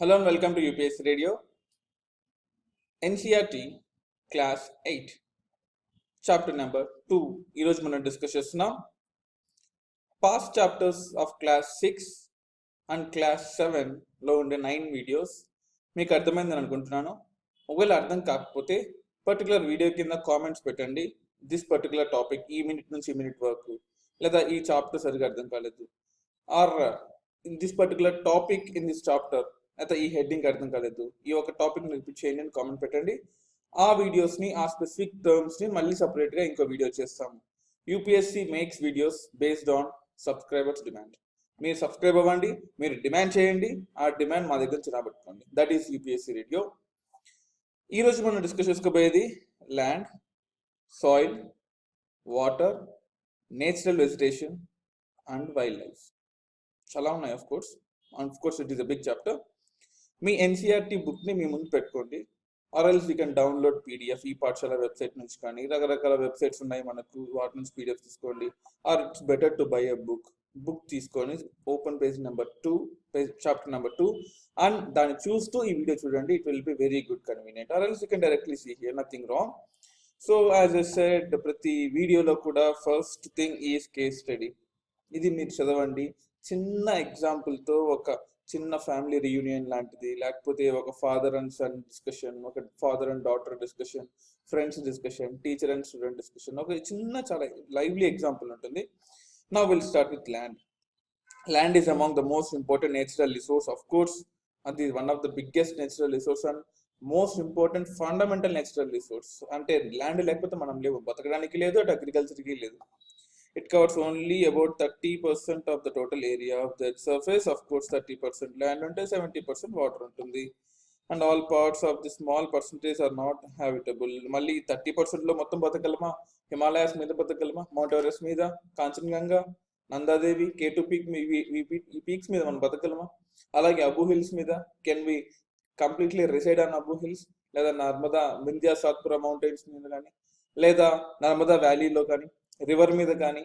Hello and welcome to UPSC Radio, NCERT Class 8, Chapter number 2. ఈరోజు మనం discuss చేస్తున్నాం past chapters of class 6 and class 7లో ఉండే 9 videos మీకు అర్థమైందని అనుకుంటున్నాను. ఒకవేళ అర్థం కాకపోతే పర్టికులర్ వీడియో కింద కామెంట్స్ పెట్టండి. దిస్ పర్టికులర్ టాపిక్ ఈ మినిట్ నుంచి ఈ మినిట్ వరకు, లేదా ఈ చాప్టర్ సరిగా అర్థం కాలేదు, or this particular topic in this chapter, అయితే ఈ హెడ్డింగ్ అర్థం కాలేదు, ఈ ఒక టాపిక్ని రిపీట్ చేయండి అని కామెంట్ పెట్టండి. ఆ వీడియోస్ని, ఆ స్పెసిఫిక్ టర్మ్స్ని మళ్ళీ సపరేట్గా ఇంకో వీడియో చేస్తాము. UPSC makes videos based on subscribers demand. మీరు సబ్స్క్రైబ్ అవ్వండి, మీరు డిమాండ్ చేయండి, ఆ డిమాండ్ మా దగ్గర నుంచి రాబట్టుకోండి. That is UPSC radio. ఈరోజు మనం డిస్కస్ చేసుకోబోయేది land, soil, water, natural vegetation and wild life. చాలా ఉన్నాయి. Of course it is a big chapter. మీ ఎన్సీఆర్టీ బుక్ని మీ ముందు పెట్టుకోండి, or else you can download PDF ఈ పాఠశాల వెబ్సైట్ నుంచి, కానీ రకరకాల వెబ్సైట్స్ ఉన్నాయి మనకు, వాటి నుంచి పీడిఎఫ్ తీసుకోండి. Or it's better to buy a book తీసుకొని open page number 2, chapter number 2, and దాన్ని చూస్తూ ఈ వీడియో చూడండి. It will be very good convenient. Or else you can directly see here, nothing wrong. So as I said, ప్రతి వీడియోలో కూడా first thing is case study. ఇది మీరు చదవండి. చిన్న ఎగ్జాంపుల్తో ఒక చిన్న ఫ్యామిలీ రియూనియన్ లాంటిది, లేకపోతే ఒక ఫాదర్ అండ్ సన్ డిస్కషన్, ఒక father and daughter discussion, friends discussion, teacher and student discussion, ఒక చిన్న చాలా లైవ్లీ ఎగ్జాంపుల్ ఉంటుంది. Now will start with land. Land is among the most important natural resource. Of course అది one of the biggest natural resource and most important fundamental natural resource. అంటే land లేకపోతే మనం లేవు, బతకడానికి లేదు, అటు అగ్రికల్చర్కి లేదు. It covers only about 30% of the total area of the surface. Of course 30% land unte 70% water untundi, and all parts of the small percentage are not habitable. Malli 30% lo mottham batakalama, Himalayas meeda batakalama, Mount Everest meeda, Kanchenjunga, Nandadevi, K2 peak ee peaks meeda man batakalama, alage Abu Hills meeda, can we completely reside on Abu Hills, leda Narmada Vindhya Satpura mountains meeda gaani, leda Narmada valley lo gaani, river మీద కానీ,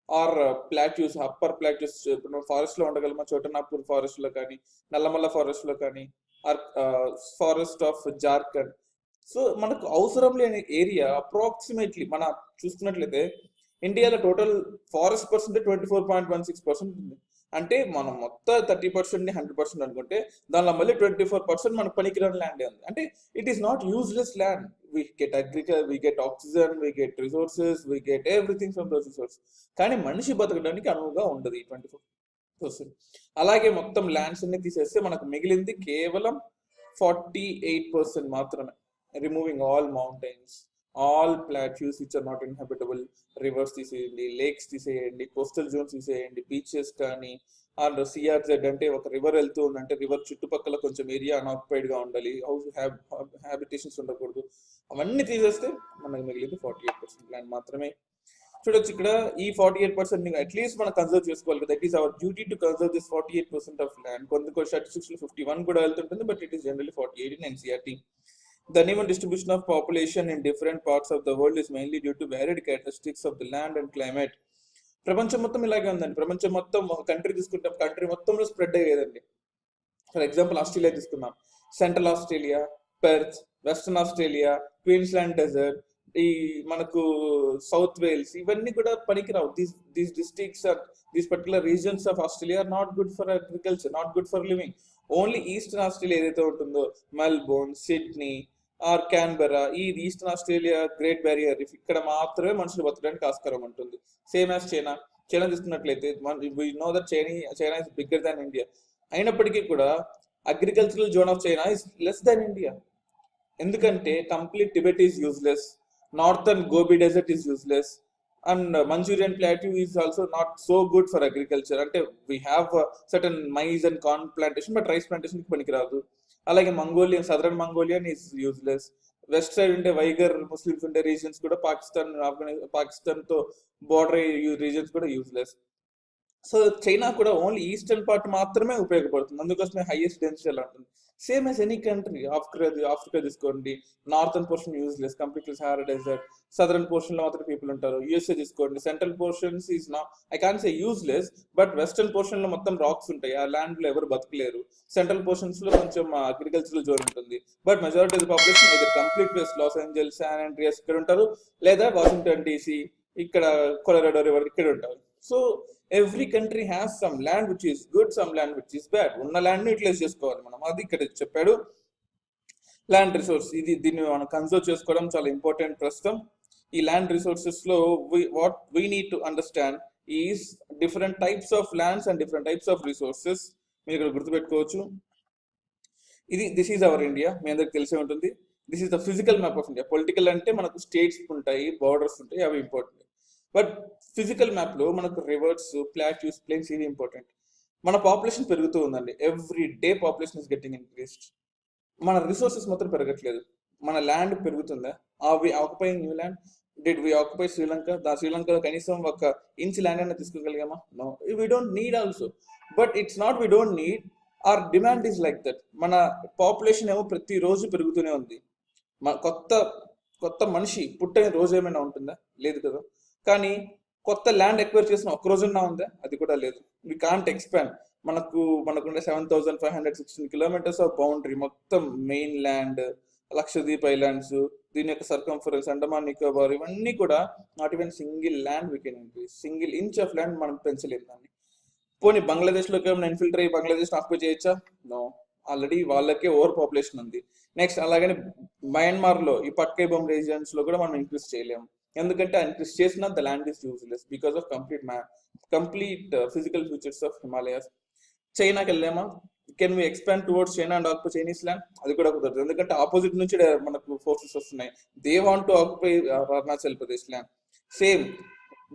are plateaus, upper plateaus, ఇప్పుడు ఫారెస్ట్లో ఉండగలమా, చోటనాపూర్ ఫారెస్ట్లో కానీ, నల్లమల్ల ఫారెస్ట్లో కానీ, or forest of Jharkhand. So మనకు అవసరం లేని ఏరియా అప్రాక్సిమేట్లీ మనం చూసుకున్నట్లయితే ఇండియాలో టోటల్ ఫారెస్ట్ పర్సెంటేజ్ 24.16% ఉంది. అంటే మనం మొత్తం 30%ని 100% అనుకుంటే దానిలో మళ్ళీ 24% మనకు పనికిరాని ల్యాండ్ ఉంది. అంటే it is not useless land. We get agriculture, we get oxygen, we get resources, we get everything from those resources. కానీ మనిషి బతకడానికి అనువుగా ఉండదు ఈ 24%. అలాగే మొత్తం ల్యాండ్స్ అన్ని తీసేస్తే మనకు మిగిలింది కేవలం 48% మాత్రమే. Removing all mountains, all plateaus which are not inhabitable, rivers తీసేయండి, లేక్స్ తీసేయండి, కోస్టల్ జోన్స్ తీసేయండి, బీచెస్ కానీ, అండ్ సిఆర్జెడ్ అంటే ఒక రివర్ వెళ్తూ ఉందంటే రివర్ చుట్టుపక్కల కొంచెం ఏరియా అన్ఆక్యుపైడ్ గా ఉండాలి, హౌస్ హ్యాబిటేషన్స్ ఉండకూడదు. అవన్నీ తీసేస్తే మనకు మిగిలింది 48% ల్యాండ్ మాత్రమే. చూడొచ్చు ఇక్కడ ఈ 48% అట్లీస్ట్ మనం కన్సర్వ్ చేసుకోవాలి. That is our duty to conserve this 48% of land. కొన్ని స్టాటిస్టిక్స్ 51 కూడా వెళ్తుంటుంది, but it is generally 48 in NCERT. The uneven distribution of population in different parts of the world is mainly due to varied characteristics of the land and climate. ప్రపంచం మొత్తం ఇలాగే ఉందండి. ప్రపంచం మొత్తం ఒక కంట్రీ తీసుకుంటే కంట్రీ మొత్తంలో స్ప్రెడ్ అయ్యేదండి. ఫర్ ఎగ్జాంపుల్ ఆస్ట్రేలియా తీసుకున్నాం, central Australia, Perth, western Australia, Queensland desert, ఈ మనకు సౌత్ వేల్స్, ఇవన్నీ కూడా పనికిరావు. These districts or these particular regions of Australia are not good for agriculture, not good for living. Only eastern Australia ఏదైతే ఉంటుందో, Melbourne, Sydney or Canberra, ఈ eastern Australia, great barrier reef, ఇక్కడ మాత్రమే మనుషులు బతకడానికి ఆస్కారం ఉంటుంది. సేమ్ యాజ్ చైనా తీసుకున్నట్లయితే we know that China is bigger than India. అయినప్పటికీ కూడా agricultural zone of China is less than India. ఎందుకంటే complete Tibet is useless, northern Gobi desert is useless, and Manchurian plateau is also not so good for agriculture. అంటే we have certain maize and corn plantation, but rice plantation పనికిరాదు. అలాగే Mongolian, southern Mongolian is useless. West side ఉండే Uighur Muslims ఉండే regions కూడా, పాకిస్తాన్ తో border regions కూడా useless. So China కూడా only eastern part మాత్రమే ఉపయోగపడుతుంది, అందుకోసమే హైయెస్ట్ డెన్సిటీ అలా ఉంటుంది. Same as any country, Africa తీసుకోండి, northern portion useless, completely Sahara desert, southern portion లో మాత్రం పీపుల్ ఉంటారు. యూఎస్ఏ తీసుకోండి, సెంట్రల్ పోర్షన్స్ ఈజ్ నా, I can say useless, but western portion లో మొత్తం రాక్స్ ఉంటాయి, ఆ ల్యాండ్ లో ఎవరు బతకలేరు. సెంట్రల్ పోర్షన్స్ లో కొంచెం అగ్రికల్చరల్ జోన్ ఉంటుంది, but majority of the population either complete west, Los Angeles, San Andreas ఇక్కడ ఉంటారు, లేదా వాషింగ్టన్ డీసీ, ఇక్కడ కొలరాడో రివర్ ఇక్కడ ఉంటారు. So every country has some land which is good, some land which is bad. ఉన్న land ని utilise చేసుకోవాలి మనం, అది ఇక్కడ చెప్పాడు. ల్యాండ్ రిసోర్స్, దీన్ని మనం కన్సర్వ్ చేసుకోవడం చాలా ఇంపార్టెంట్ ప్రస్తుతం. ఈ ల్యాండ్ రిసోర్సెస్ లో what we need to understand is different types of lands and different types of resources. మీరు ఇక్కడ గుర్తుపెట్టుకోవచ్చు. దిస్ ఈజ్ అవర్ ఇండియా, మీ అందరికి తెలిసే ఉంటుంది. This is the physical map of India. Political అంటే మనకు స్టేట్స్ ఉంటాయి, బార్డర్స్ ఉంటాయి, అవి ఇంపార్టెంట్. బట్ ఫిజికల్ మ్యాప్ లో మనకు రివర్స్, ప్లాట్యూస్, ప్లేన్స్, ఇది ఇంపార్టెంట్. మన పాపులేషన్ పెరుగుతూ ఉందండి, every day population is getting increased. మన రిసోర్సెస్ మాత్రం పెరగట్లేదు. మన ల్యాండ్ పెరుగుతుందా? We occupying new land? Did we occupy Sri Lanka? శ్రీలంకలో కనీసం ఒక ఇంచ్ ల్యాండ్ అనేది తీసుకోగలిగామా? No, we don't need also. But it's not we don't need, or demand is like that. మన పాపులేషన్ ఏమో ప్రతి రోజు పెరుగుతూనే ఉంది. కొత్త మనిషి పుట్టని రోజు ఏమైనా ఉంటుందా? లేదు కదా. కానీ కొత్త ల్యాండ్ ఎక్వైర్ చేసిన ఒక్క రోజున్నా ఉందా? అది కూడా లేదు. We can't expand. మనకుండే 7,516 కిలోమీటర్స్ ఆఫ్ బౌండరీ, మొత్తం మెయిన్ ల్యాండ్, లక్షద్వీప్ ఐలాండ్స్, దీని యొక్క సర్కంఫరెన్స్, అండమాన్ నికోబార్, ఇవన్నీ కూడా not even single land we can increase. Single inch of land మనం పెంచలేదు దాన్ని. పోనీ బంగ్లాదేశ్లోకి ఏమైనా ఇన్ఫిల్టర్ అయ్యి బంగ్లాదేశ్ ఆక్యుపై చేయొచ్చా? నో, ఆల్రెడీ వాళ్ళకే ఓవర్ పాపులేషన్ ఉంది. నెక్స్ట్ అలాగని మయన్మార్లో ఈ పక్కై బొమ్ రీజియన్స్ లో కూడా మనం ఇంక్రీజ్ చేయలేము. ఎందుకంటే ఇంక్రీజ్ చేసిన the land is useless because of complete physical features of Himalayas. చైనాకి వెళ్ళామా? Can we expand towards China and occupy Chinese land? అది కూడా కుదరదు, ఎందుకంటే ఆపోజిట్ నుంచి మనకు ఫోర్సెస్ వస్తున్నాయి. They want to occupy Arunachal Pradesh land. Same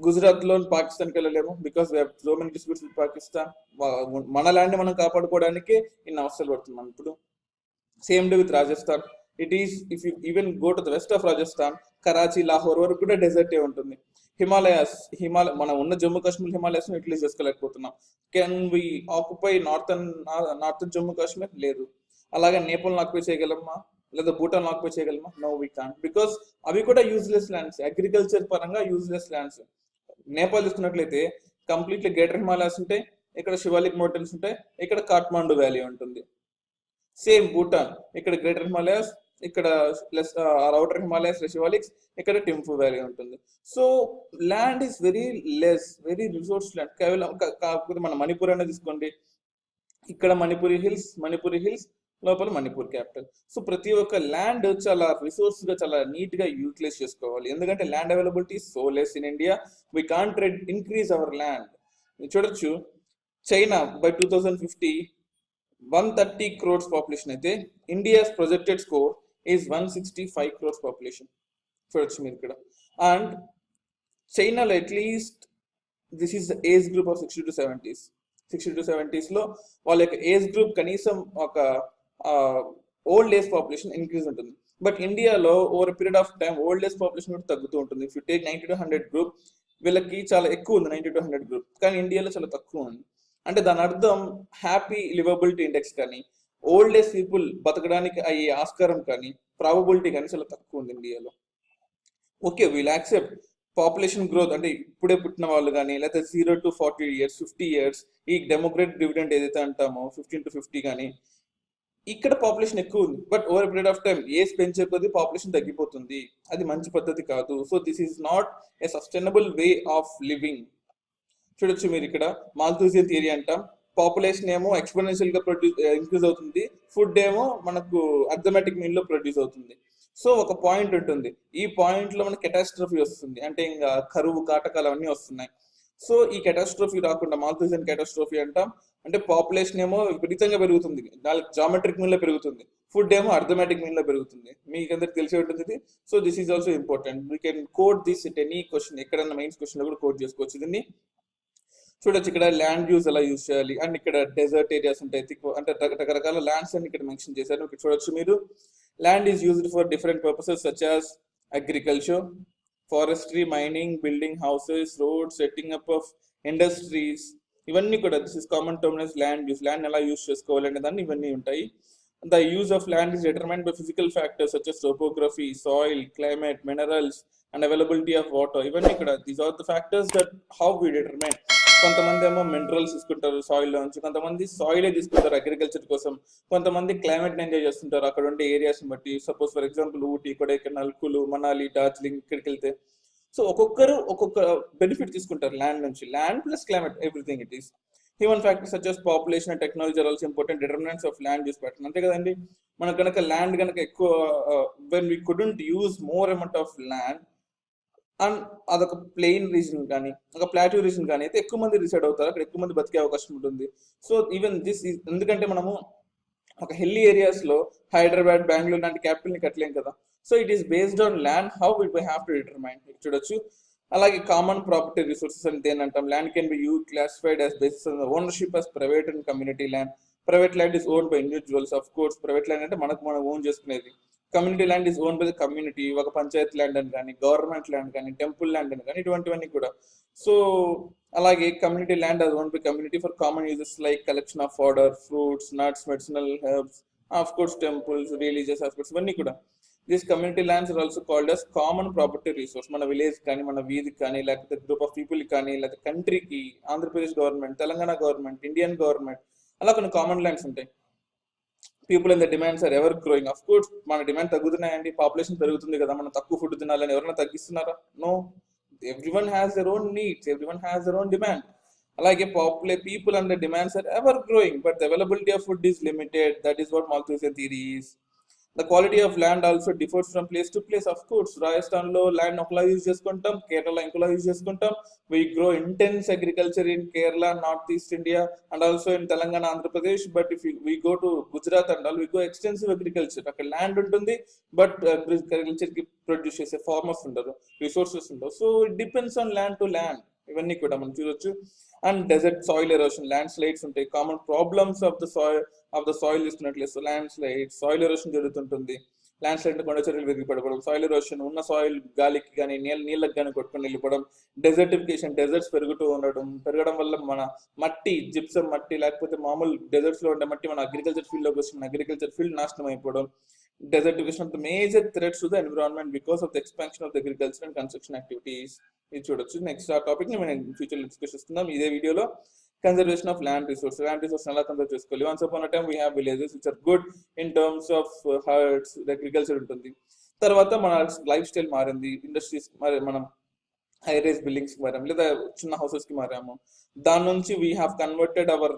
Gujarat లో పాకిస్తాన్కి వెళ్ళలేము, because we have so many disputes with Pakistan. మన ల్యాండ్ మనం కాపాడుకోవడానికి ఇన్ని అవసరాలు పడుతున్నాం ఇప్పుడు. Same day with Rajasthan. It is, if you even go to the west of Rajasthan, Karachi, Lahore వరకు కూడా డెజర్టే ఉంటుంది. మనం ఉన్న జమ్మూ కాశ్మీర్ హిమాలయాస్ యూటిలైజ్ చేసుకోలేకపోతున్నాం. Can we occupy northern Jammu Kashmir? లేదు. అలాగే నేపాల్ ఆక్యుపై చేయగలమా? లేదా భూటాన్ ఆక్యుపై చేయగలమా? నో, వీ కాంట్, బికాస్ అవి కూడా యూజ్లెస్ ల్యాండ్స్, అగ్రికల్చర్ పరంగా యూజ్లెస్ ల్యాండ్స్. నేపాల్ తీసుకున్నట్లయితే కంప్లీట్లీ గ్రేటర్ హిమాలయాస్ ఉంటాయి, ఇక్కడ శివాలిక్ మౌంటైన్స్ ఉంటాయి, ఇక్కడ కాఠ్మాండు వ్యాలీ ఉంటుంది. సేమ్ భూటాన్, ఇక్కడ గ్రేటర్ హిమాలయాస్, ఇక్కడ అవుటర్ హిమాలయాస్, శివాలిక్స్, ఇక్కడ టింఫు వ్యాలీ ఉంటుంది. So land is very less, very resource land. కేవలం కాకపోతే మన మణిపూర్ అనేది తీసుకోండి, ఇక్కడ మణిపురి హిల్స్ లోపల మణిపూర్ క్యాపిటల్. సో ప్రతి ఒక్క ల్యాండ్ చాలా రిసోర్స్ గా, చాలా నీట్ గా యూటిలైజ్ చేసుకోవాలి, ఎందుకంటే land availability so less in India. We can't increase our land. చూడొచ్చు, చైనా బై 2050 130 crores పాపులేషన్ అయితే, India's projected score is 165 crores population. చూడొచ్చు మీరు ఇక్కడ. అండ్ చైనాలో at least this is the age group of 60 to 70s లో వాళ్ళ యొక్క age group కనీసం ఒక ఓల్డ్ ఏజ్ పాపులేషన్ ఇంక్రీజ్ ఉంటుంది. బట్ ఇండియాలో over period of time old age population కూడా తగ్గుతూ ఉంటుంది. If you take 90 to 100 group, వీళ్ళకి చాలా ఎక్కువ ఉంది 90 to 100 గ్రూప్, కానీ ఇండియాలో చాలా తక్కువ ఉంది. అంటే దాని అర్థం హ్యాపీ లివబిలిటీ ఇండెక్స్ కానీ, ఓల్డ్ ఏజ్ పీపుల్ బతకడానికి అయ్యే ఆస్కారం కానీ, ప్రాబబిలిటీ కానీ చాలా తక్కువ ఉంది ఇండియాలో. Okay, we'll accept population growth, అంటే ఇప్పుడే పుట్టిన వాళ్ళు కానీ, లేకపోతే 0 to 40 years, 50 years, ఈ డెమోగ్రఫిక్ డివిడెండ్ ఏదైతే అంటామో 15 to 50 కానీ, ఇక్కడ పాపులేషన్ ఎక్కువ ఉంది. But over period of time age పెంచే కొద్దీ పాపులేషన్ తగ్గిపోతుంది. అది మంచి పద్ధతి కాదు. So this is not a sustainable way of living. చూడొచ్చు మీరు ఇక్కడ మాల్థూసియన్ థియరీ అంటాం. పాపులేషన్ ఏమో ఎక్స్పోనెన్షియల్ గా ఇంక్రీజ్ అవుతుంది, ఫుడ్ ఏమో మనకు అర్థమెటిక్ మీన్ లో ప్రొడ్యూస్ అవుతుంది. సో ఒక పాయింట్ ఉంటుంది, ఈ పాయింట్ లో మనకి కెటాస్ట్రఫీ వస్తుంది, అంటే ఇంకా కరువు, కాటకాలు అవన్నీ వస్తున్నాయి. సో ఈ కెటాస్ట్రఫీ రాకుండా మాల్థూసియన్ కెటాస్ట్రఫీ అంటాం. అంటే పాపులేషన్ ఏమో విపరీతంగా పెరుగుతుంది, దానికి జామెట్రిక్ మీన్ లో పెరుగుతుంది, ఫుడ్ ఏమో అర్థమెటిక్ మీన్ లో పెరుగుతుంది. మీకు అందరికి తెలిసి ఉంటుంది ఇది. So this is also important. We can code this it any question, ఎక్కడన్నా మెయిన్స్ క్వశ్చన్ లో కూడా కోడ్ చేసుకోవచ్చు దీన్ని. చూడొచ్చు ఇక్కడ ల్యాండ్ యూజ్ ఎలా యూజ్ చేయాలి, అండ్ ఇక్కడ డెజర్ట్ ఏరియాస్ ఉంటాయి, అంటే రకరకాల ల్యాండ్స్ అని ఇక్కడ మెన్షన్ చేశారు. ఇక్కడ చూడొచ్చు మీరు, land is used for different purposes such as agriculture, forestry, mining, building houses, roads, setting up of industries, ఇవన్నీ కూడా this is common term as land use. Land ఎలా యూస్ చేసుకోవాలనే దాన్ని ఇవన్నీ ఉంటాయి. The use of land is determined by physical factors such as topography, soil, climate, minerals, and availability of water. Even these are the factors that how we determine. కొంతమంది ఏమో minerals తీసుకుంటారు soil నుంచి, కొంతమంది సాయిలే తీసుకుంటారు అగ్రికల్చర్ కోసం, కొంతమంది climate enjoy చేస్తుంటారు అక్కడ ఉండే ఏరియాస్ బట్టి. Suppose for example Ooty, Kodaikanal, Kullu, Manali, Darjeeling ఇక్కడికి వెళ్తే సో ఒక్కొక్కరు ఒక్కొక్క బెనిఫిట్ తీసుకుంటారు ల్యాండ్ నుంచి. Land plus climate everything it is. Human factors such as population and technology are also important determinants of land use pattern. అంతే కదండి, మనకు కనుక ల్యాండ్ కనుక ఎక్కువ when we couldn't use more amount of land and అదొక plain region కానీ ఒక plateau reason కానీ అయితే ఎక్కువ మంది రిసైడ్ అవుతారు, అక్కడ ఎక్కువ మంది బతికే అవకాశం ఉంటుంది. సో ఈవెన్ దిస్ ఎందుకంటే మనము ఒక హిల్లీ ఏరియాస్ లో హైదరాబాద్, బెంగళూరు లాంటి క్యాపిటల్ ని కట్టలేం కదా. So it is based on land how it we have to determine. చూడొచ్చు. అలాగే కామన్ ప్రాపర్టీ రిసోర్సెస్ అంటే ఏంటంటాం, land can be you classified as basis on ownership as private and community land. Private land is own by individuals. Of course private land అంటే మనం own చేసుకునేది. Community land is own by the community, ఒక panchayat land అని కానీ, government land కానీ, temple land అని కానీ, ఇటువంటివన్నీ కూడా. సో అలాగే community land as owned by community for common uses like collection of fodder, fruits, nuts, medicinal herbs, of course temples, religious aspects ఇవన్నీ కూడా. These community lands are also called as common property resource. మన village కానీ, మన వీధికి కానీ, లేకపోతే group of people కానీ, లేకపోతే కంట్రీకి, Andhra Pradesh government, Telangana government, Indian government, అలా కొన్ని కామన్ ల్యాండ్స్ ఉంటాయి. People and the demands are ever growing. Of course మన డిమాండ్ తగ్గుతున్నాయండి, పాపులేషన్ పెరుగుతుంది కదా, మనం తక్కువ ఫుడ్ తినాలని ఎవరైనా తగ్గిస్తున్నారా? No, everyone has their own needs, everyone has their own demand. Like a popular people and the demands are ever growing, but the availability of food is limited. That is what Malthusian theory is. The quality of land also differs from place to place. Of course, Rajasthan lo land okla use cheskuntam, Kerala inkola use cheskuntam. We grow intense agriculture in Kerala, northeast India, and also in Telangana, Andhra Pradesh. But if we go to Gujarat and all, we go extensive agriculture. Akka land untundi, but agriculture ki produce chese farmers undaru, resources undaru. So it depends on land to land. ఇవన్నీ కూడా మనం చూడొచ్చు. And desert, soil erosion, landslides ఉంటాయి. Common problems of the soil ఇస్తున్నట్లే. So landslide, soil erosion జరుగుతుంటుంది. Landslide కొండ చర్యలు విరిగి పడిపోవడం, సాయిల్ ఎరోషన్ ఉన్న సాయిల్ గాలికి కానీ నీళ్ళకి కానీ కొట్టుకొని వెళ్ళిపోవడం. డెజర్టిఫికేషన్, డెజర్ట్స్ పెరగడం వల్ల మన మట్టి, జిప్సమ్ మట్టి లేకపోతే మామూలు డెజర్ట్స్ లో ఉండే మట్టి మన అగ్రికల్చర్ ఫీల్డ్ లోకి వచ్చిన అగ్రికల్చర్ ఫీల్డ్ నాశనం అయిపోవడం. Desertification of the major threats to the environment because of the expansion of the agriculture and construction activities. ఇది చూడొచ్చు. నెక్స్ట్ ఆ టాపిక్ ని మనం ఫ్యూచర్ డిస్కస్ చేస్తున్నాం ఇదే వీడియోలో. Conservation of land resource. Land resource ఎలా కన్జర్వ్ చేసుకోవాలి? Once upon a time we have villages which are good in terms of hurts, agriculture ఉంటుంది. తర్వాత మన లైఫ్ స్టైల్ మారింది, ఇండస్ట్రీస్ మరి మనం హై రైజ్ బిల్డింగ్స్ కి మారాము, లేదా చిన్న హౌసెస్ కి మారాము. దాని నుంచి we have converted our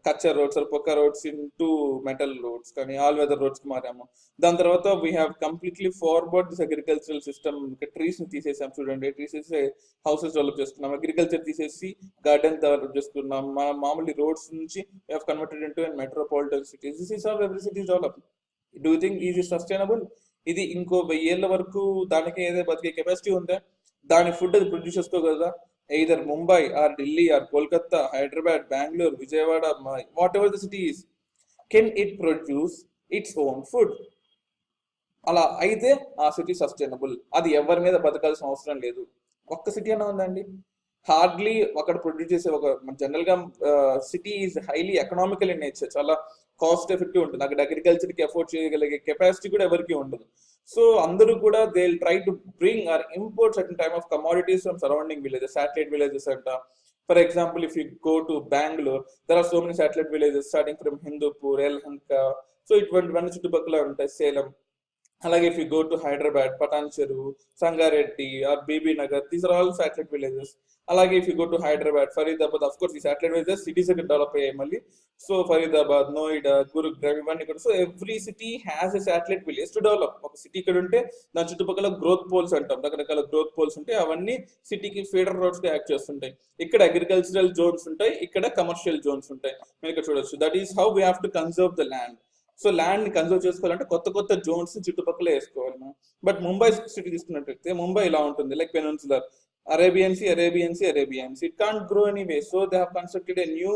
kutcha roads or pucca roads into metal roads కానీ ఆల్ వెదర్ రోడ్స్ కి మారాము. దాని తర్వాత we have completely forward this agricultural system. Trees ని తీసేసాం చూడండి, ట్రీస్ హౌసెస్ డెవలప్ చేసుకున్నాం, అగ్రికల్చర్ తీసేసి గార్డెన్ డెవలప్ చేసుకున్నాం. మన మామూలు రోడ్స్ నుంచి we have converted into metropolitan cities. This is how every city is develop. Do you think is it sustainable? ఇది ఇంకో 1000 ఏళ్ల వరకు దానికి ఏదో బతికే కెపాసిటీ ఉందా? దాని ఫుడ్ అది produce చేసుకోగలదా? either Mumbai or Delhi or Kolkata, Hyderabad, Bangalore, Vijayawada, whatever the city is, can it produce its own food? అలా అయితే ఆ సిటీ సస్టైనబుల్. అది ఎవరి మీద బతకాల్సిన అవసరం లేదు. ఒక్క సిటీ అన్నా ఉందండి? హార్డ్లీ అక్కడ ప్రొడ్యూస్ చేసే ఒక జనరల్ గా city is highly economical in nature, చాలా కాస్ట్ ఎఫెక్టివ్ ఉంటుంది. అక్కడ అగ్రికల్చర్ కి ఎఫోర్డ్ చేయగలిగే కెపాసిటీ కూడా ఎవరికి ఉండదు. సో అందరూ కూడా they will try to bring or import certain time of commodities from surrounding villages, satellite villages అంట. For example, if you go to Bengaluru, there are so many satellite villages starting from Hindupur, Yelahanka. So ఇటువంటివన్నీ చుట్టుపక్కల ఉంటాయి, సేలం. అలాగే if you go to Hyderabad, Patancheru, Sangareddy or Bibinagar, these are all satellite villages. అలాగే if you go to Hyderabad, Faridabad, of course ఈ satellite villages cities develop అయ్యాయి మళ్ళీ. So Faridabad, Noida, Gurugram ఇవన్నీ కూడా. So every city has a satellite village to develop. ఒక city ఇక్కడ ఉంటే దాని చుట్టుపక్కల గ్రోత్ పోల్స్ అంటాం, రకరకాల గ్రోత్ పోల్స్ ఉంటాయి. అవన్నీ సిటీకి ఫీడర్ రోడ్స్ గా యాక్ట్ చేస్తుంటాయి. ఇక్కడ అగ్రికల్చరల్ జోన్స్ ఉంటాయి, ఇక్కడ కమర్షియల్ జోన్స్ ఉంటాయి. మీరు ఇక్కడ చూడొచ్చు. That is how we have to conserve the land. So land ని కన్సర్వ్ చేసుకోవాలంటే కొత్త కొత్త జోన్స్ చుట్టుపక్కల వేసుకోవాలి మనం. బట్ ముంబై సిటీ తీసుకున్నట్టయితే ముంబై ఇలా ఉంటుంది, like peninsular, Arabian Sea. It can't grow anyway. So they have constructed a new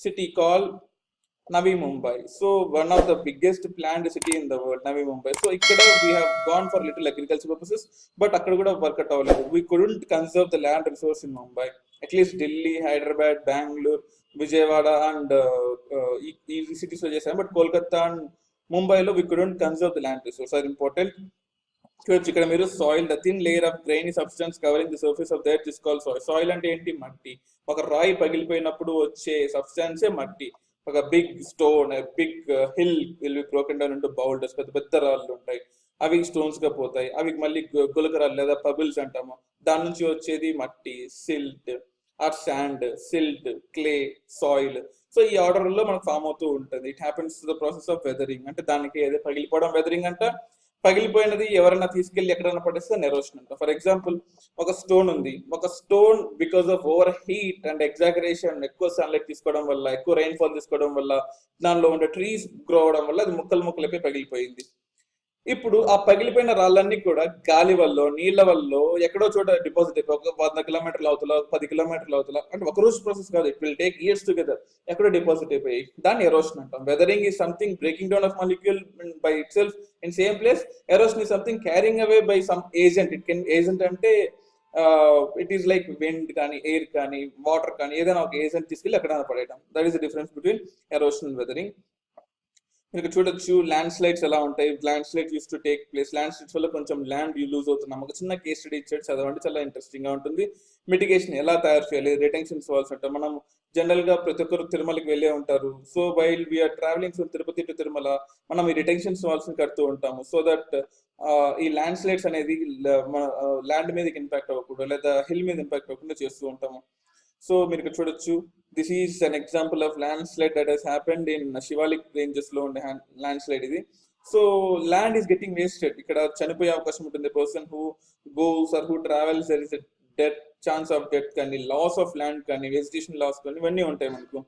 city called Navi Mumbai. So one of the biggest planned city in the world, Navi Mumbai. So ikkada we have gone for little agriculture purposes, but akkada kuda work out avaledu. We couldn't conserve the land resource in Mumbai. At least Delhi, Hyderabad, Bengaluru, Vijayawada and ఈ cities లో చేసాం. But Kolkata and ముంబైలో we couldn't conserve the land resource. అది important. చూడొచ్చు ఇక్కడ మీరు soil, the thin layer of grainy substance covering the surface of the earth is called soil. Soil అంటే ఏంటి? మట్టి. ఒక రాయి పగిలిపోయినప్పుడు వచ్చే సబ్స్టాన్సే మట్టి. ఒక big stone, big hill will be broken down into boulders. పెద్ద పెద్ద రాళ్ళు ఉంటాయి, అవి స్టోన్స్ గా పోతాయి. అవి మళ్ళీ గులకరాళ్ళు లేదా పబుల్స్ అంటాము. దాని నుంచి వచ్చేది మట్టి, silt or sand, silt, clay, soil. So ఈ ఆర్డర్ లో మనకు ఫామ్ అవుతూ ఉంటుంది. It happens to the process of weathering. అంటే దానికి ఏదో పగిలిపోవడం వెదరింగ్ అంట. పగిలిపోయినది ఎవరైనా తీసుకెళ్లి ఎక్కడైనా పడేస్తే నెరోషన్ అంట. ఫర్ ఎగ్జాంపుల్, ఒక స్టోన్ ఉంది. ఒక stone because of over heat and exaggeration, ఎక్కువ సన్లైట్ తీసుకోవడం వల్ల, ఎక్కువ రైన్ ఫాల్ తీసుకోవడం వల్ల, దానిలో ఉండే ట్రీస్ గ్రో అవడం వల్ల అది ముక్కలు ముక్కలైపోయి పగిలిపోయింది. ఇప్పుడు ఆ పగిలిపోయిన రాళ్ళన్నీ కూడా గాలి వల్ల, నీళ్ల వల్ల ఎక్కడో చోట డిపాజిట్ అయిపోయి ఒక 100 కిలోమీటర్ల అవతల, 10 కిలోమీటర్ల అవతల, అంటే ఒక రోజు ప్రాసెస్ కాదు, it will take years together, ఎక్కడో డిపాజిట్ అయిపోయి. దాన్ని ఎరోషన్ అంటాం. Weathering is something breaking down of molecule by it self in same place. Erosion is something carrying away by some agent. It can agent అంటే it is like wind కానీ, air కానీ, water కానీ, ఏదైనా ఒక agent తీసుకెళ్ళి ఎక్కడైనా పడేయడం. That is the difference between erosion and weathering. మీరు చూడొచ్చు ల్యాండ్ స్లైడ్స్ ఎలా ఉంటాయి. Land slides use to take place. Land slides వల్ల కొంచెం ల్యాండ్ లూజ్ అవుతున్నాం. ఒక చిన్న కేస్ స్టడీ ఇచ్చాడు, చదవండి, చాలా ఇంట్రెస్టింగ్ గా ఉంటుంది. మిటిగేషన్ ఎలా తయారు చేయాలి, రిటెన్షన్ వాల్స్ అంటాం. మనం జనరల్ గా ప్రతి ఒక్కరు తిరుమలకి వెళ్ళే ఉంటారు. So while we are travelling from Tirupati to Tirumala, మనం ఈ రిటెన్షన్ వాల్స్ ని కడుతూ ఉంటాము. సో దట్ ఈ ల్యాండ్ స్లైడ్స్ అనేది ల్యాండ్ మీదకి ఇంపాక్ట్ అవ్వకూడదు, లేదా హిల్ మీద ఇంపాక్ట్ అవ్వకుండా చేస్తూ ఉంటాము. సో మీరు ఇక్కడ చూడొచ్చు, this is an example of landslide that has happened in Shivalik ranges లో ఉండే ల్యాండ్ స్లైడ్ ఇది. So land is getting wasted. ఇక్కడ చనిపోయే అవకాశం ఉంటుంది. Person who goes or who travels, there is death, chance of death కానీ, loss of land కానీ, vegetation loss కానీ, ఇవన్నీ ఉంటాయి మనకు.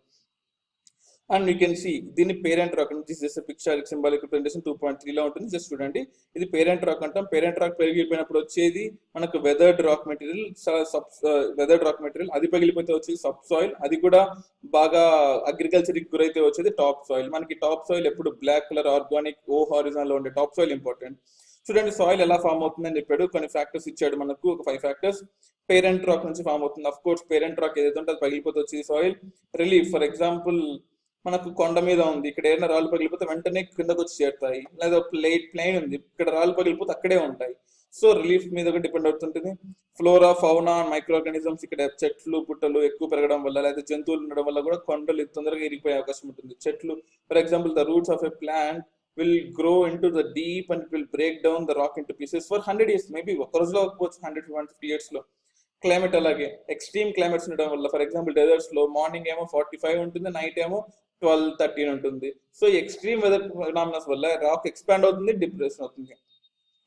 అండ్ యూ కెన్ సీ దీన్ని పేరెంట్ రాక్ అంటే జస్ట్ పిక్చర్ సింబాలిక్ రిప్రజెంటేషన్ 2.3 లో ఉంటుంది. జస్ట్ చూడండి, ఇది పేరెంట్ రాక్ అంటాం. పేరెంట్ రాక్ పగిలిపోయినప్పుడు వచ్చేది మనకు weathered rock material. Weathered rock material అది పగిలిపోతే వచ్చేది సబ్ సాయిల్. అది కూడా బాగా అగ్రికల్చర్ కి గురైతే వచ్చేది టాప్ సాయిల్. మనకి టాప్ సాయిల్ ఎప్పుడు బ్లాక్ కలర్ ఆర్గానిక్ ఓ హారిజాన్ లో ఉండే టాప్ సాయిల్ ఇంపార్టెంట్. చూడండి సాయిల్ ఎలా ఫామ్ అవుతుందని చెప్పాడు. కొన్ని ఫ్యాక్టర్స్ ఇచ్చాడు మనకు, ఒక 5 ఫ్యాక్టర్స్. పేరెంట్ రాక్ నుంచి ఫామ్ అవుతుంది. అఫ్ కోర్స్ పేరెంట్ రాక్ ఏదైతే ఉంటే అది పగిలిపోతే వచ్చేది సాయిల్. రిలీఫ్, ఫర్ ఎగ్జాంపుల్ మనకు కొండ మీద ఉంది, ఇక్కడ ఏదైనా రాళ్ళు పగిలిపోతే వెంటనే కిందకు వచ్చి చేరుతాయి. లేదా ప్లెయిన్ ఉంది, ఇక్కడ రాళ్ళు పగిలిపోతే అక్కడే ఉంటాయి. సో రిలీఫ్ మీద కూడా డిపెండ్ అవుతుంటుంది. ఫ్లోరా, ఫౌనా, మైక్రో ఆర్గానిజమ్స్, ఇక్కడ చెట్లు పుట్టలు ఎక్కువ పెరగడం వల్ల, లేదా జంతువులు ఉండడం వల్ల కూడా కొండలు తొందరగా ఇరిగిపోయే అవకాశం ఉంటుంది. చెట్లు, for example the roots of a plant will grow into the deep and it will break down the rock into pieces for 100 years. Maybe ఒక రోజులో అవ్వచ్చు, 100-150 years లో. క్లైమేట్ అలాగే ఎక్స్ట్రీమ్ క్లైమేట్స్ ఉండడం వల్ల, ఫర్ ఎగ్జాంపుల్ డెజర్ట్స్ లో morning ఏమో 45 ఉంటుంది, నైట్ ఏమో 12-13 ఉంటుంది. సో ఎక్స్ట్రీమ్ వెదర్ ఫినామినాస్ వల్ల రాక్ ఎక్స్పాండ్ అవుతుంది, డిప్రెషన్ అవుతుంది,